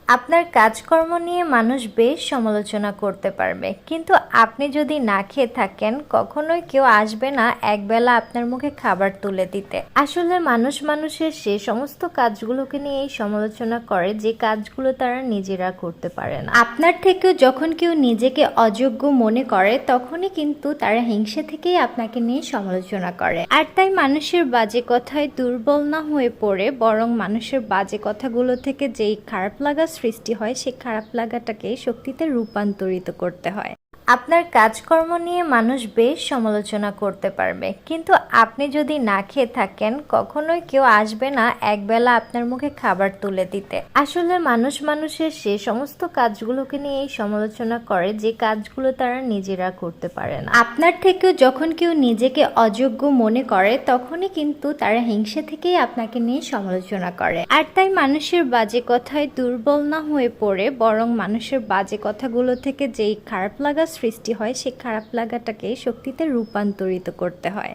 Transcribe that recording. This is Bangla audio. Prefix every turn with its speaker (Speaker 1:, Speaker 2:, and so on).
Speaker 1: আপনার কাজকর্ম নিয়ে মানুষ বেশ সমালোচনা করতে পারবে, কিন্তু আপনি যদি না খেয়ে থাকেন কখনোই কেউ আসবে না একবেলা আপনার মুখে খাবার তুলে দিতে। আসলে মানুষ মানুষের সে সমস্ত কাজগুলোকে নিয়ে এই সমালোচনা করে যে কাজগুলো তারা নিজেরা করতে পারে না। আপনার থেকেও যখন কেউ নিজেকে অযোগ্য মনে করে তখনই কিন্তু তারা হিংসে থেকেই আপনাকে নিয়ে সমালোচনা করে। আর তাই মানুষের বাজে কথায় দুর্বল না হয়ে পড়ে বরং মানুষের বাজে কথাগুলো থেকে যেই খারাপ লাগা সৃষ্টি হয় সেই খারাপ লাগাটাকে শক্তিতে রূপান্তরিত করতে হয়। আপনার কাজকর্ম নিয়ে মানুষ বেশ সমালোচনা করতে পারবে, কিন্তু আপনি যদি না খেয়ে থাকেন কখনোই কেউ আসবে না একবেলা আপনার মুখে খাবার তুলে দিতে। আসলে মানুষ মানুষের সে সমস্ত কাজগুলোকে নিয়ে এই সমালোচনা করে যে কাজগুলো তারা নিজেরা করতে পারে না। আপনার থেকেও যখন কেউ নিজেকে অযোগ্য মনে করে তখনই কিন্তু তারা হিংসে থেকেই আপনাকে নিয়ে সমালোচনা করে। আর তাই মানুষের বাজে কথায় দুর্বল না হয়ে পড়ে বরং মানুষের বাজে কথাগুলো থেকে যেই খারাপ লাগা সৃষ্টি হয় সেই খারাপ লাগাটাকে শক্তিতে রূপান্তরিত করতে হয়।